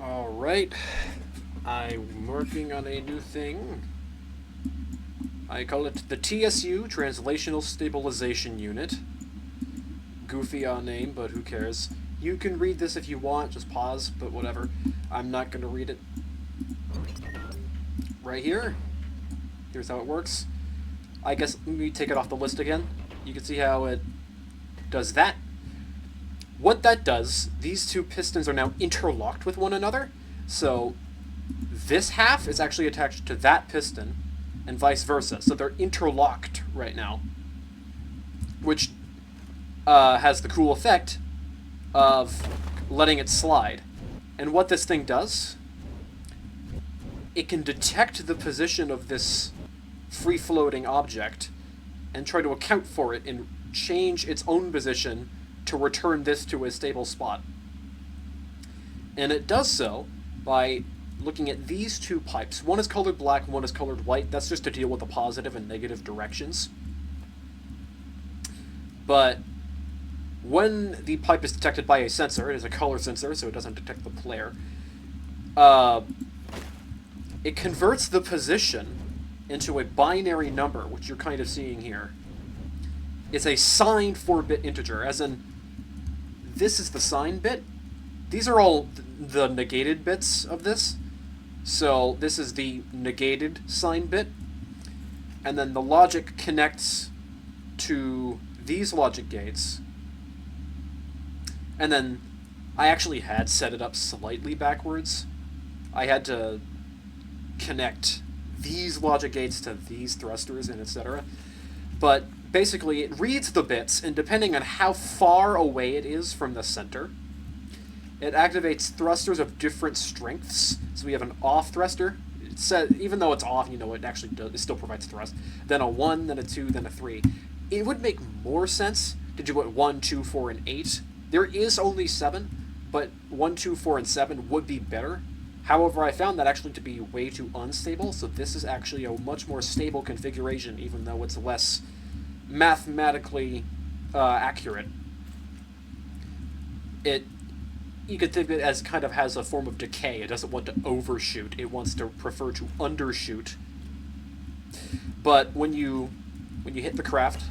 Alright, I'm working on a new thing. I call it the TSU, Translational Stabilization Unit. Goofy on name, but who cares. You can read this if you want, just pause, but whatever. I'm not going to read it. Right here. Here's how it works. I guess let me take it off the list again. You can see how it does that. What that does, these two pistons are now interlocked with one another. So this half is actually attached to that piston and vice versa. So they're interlocked right now, which has the cool effect of letting it slide. And what this thing does, it can detect the position of this free-floating object and try to account for it and change its own position to return this to a stable spot. And it does so by looking at these two pipes. One is colored black, one is colored white. That's just to deal with the positive and negative directions. But when the pipe is detected by a sensor, it is a color sensor, so it doesn't detect the player, it converts the position into a binary number, which you're kind of seeing here. It's a signed 4-bit integer, as in, this is the sign bit. These are all the negated bits of this. So this is the negated sign bit. And then the logic connects to these logic gates. And then I actually had set it up slightly backwards. I had to connect these logic gates to these thrusters and etc. But basically, it reads the bits, and depending on how far away it is from the center, it activates thrusters of different strengths. So we have an off thruster. It says, even though it's off, it actually does, it still provides thrust. Then a 1, then a 2, then a 3. It would make more sense to do it 1, 2, 4, and 8. There is only 7, but 1, 2, 4, and 7 would be better. However, I found that actually to be way too unstable, so this is actually a much more stable configuration, even though it's less mathematically accurate. You could think of it as kind of has a form of decay. It doesn't want to overshoot. It wants to prefer to undershoot. But when you hit the craft,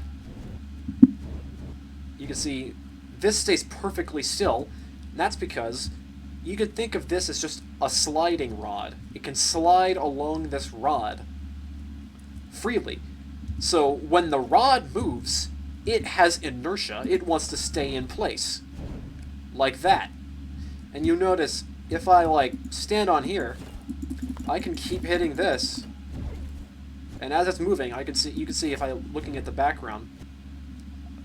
you can see this stays perfectly still. And that's because you could think of this as just a sliding rod. It can slide along this rod freely. So when the rod moves, it has inertia. It wants to stay in place. Like that. And you notice, if I, stand on here, I can keep hitting this. And as it's moving, you can see if I'm looking at the background,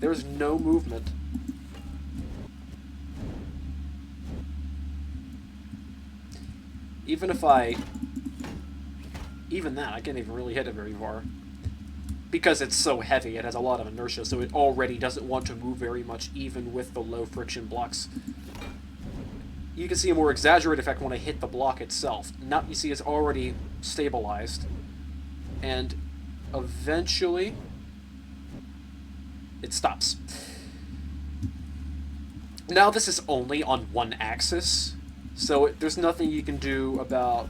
there's no movement. Even that, I can't even really hit it very far. Because it's so heavy, it has a lot of inertia, so it already doesn't want to move very much, even with the low friction blocks. You can see a more exaggerated effect when I hit the block itself. Now you see it's already stabilized. And eventually, it stops. Now this is only on one axis, so there's nothing you can do about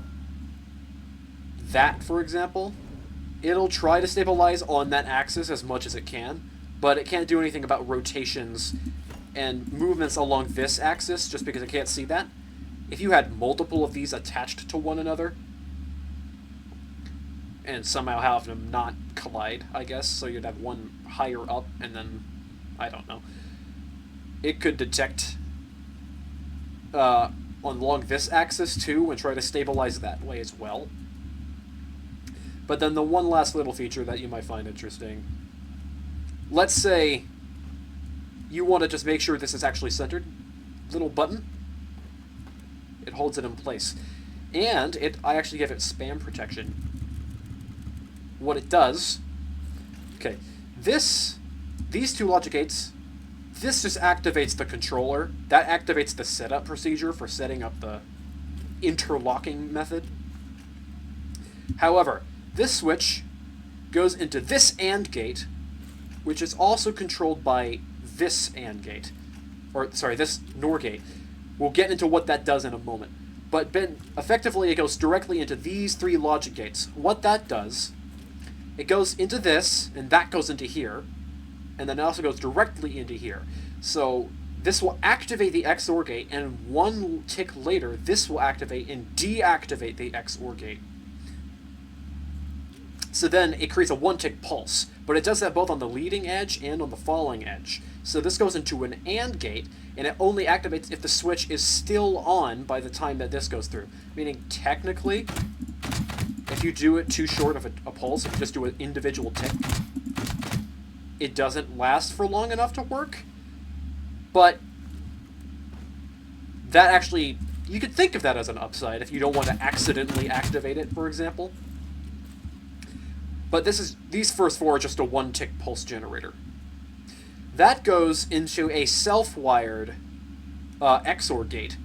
that, for example. It'll try to stabilize on that axis as much as it can, but it can't do anything about rotations and movements along this axis just because it can't see that. If you had multiple of these attached to one another, and somehow have them not collide, I guess, so you'd have one higher up and then, I don't know, it could detect along this axis too and try to stabilize that way as well. But then the one last little feature that you might find interesting, let's say you want to just make sure this is actually centered, little button, it holds it in place. And I actually give it spam protection. What it does, okay, these two logic gates, this just activates the controller. That activates the setup procedure for setting up the interlocking method. However, this switch goes into this AND gate, which is also controlled by this AND gate. Or, sorry, this NOR gate. We'll get into what that does in a moment. but effectively it goes directly into these 3 logic gates. What that does, it goes into this, and that goes into here, and then it also goes directly into here. So this will activate the XOR gate, and 1 tick later, this will activate and deactivate the XOR gate. So then it creates a 1-tick pulse, but it does that both on the leading edge and on the falling edge. So this goes into an AND gate, and it only activates if the switch is still on by the time that this goes through. Meaning, technically, if you do it too short of a pulse, if you just do an individual tick, it doesn't last for long enough to work. But that actually, you could think of that as an upside if you don't want to accidentally activate it, for example. But these first 4 are just a 1-tick pulse generator. That goes into a self-wired XOR gate.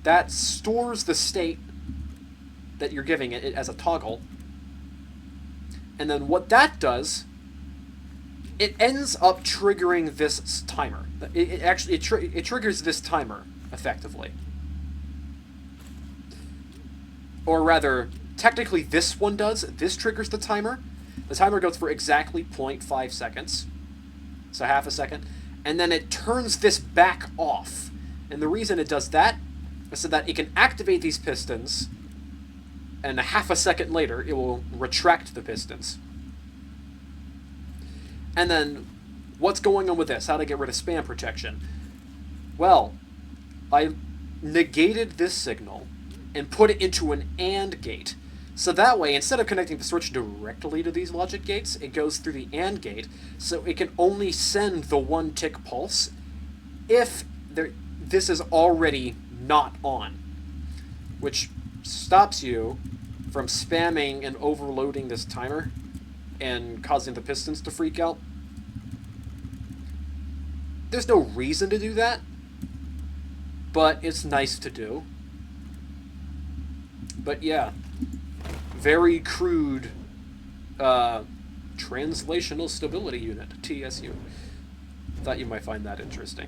That stores the state that you're giving it as a toggle. And then what that does, it ends up triggering this timer. It triggers this timer, effectively. Or rather, technically this one does. This triggers the timer. The timer goes for exactly 0.5 seconds. So half a second. And then it turns this back off. And the reason it does that is so that it can activate these pistons, and a half a second later, it will retract the pistons. And then, what's going on with this? How to get rid of spam protection? Well, I negated this signal and put it into an AND gate. So that way, instead of connecting the switch directly to these logic gates, it goes through the AND gate, so it can only send the 1-tick pulse if this is already not on, which stops you from spamming and overloading this timer and causing the pistons to freak out. There's no reason to do that, but it's nice to do. But yeah, very crude translational stability unit, TSU. Thought you might find that interesting.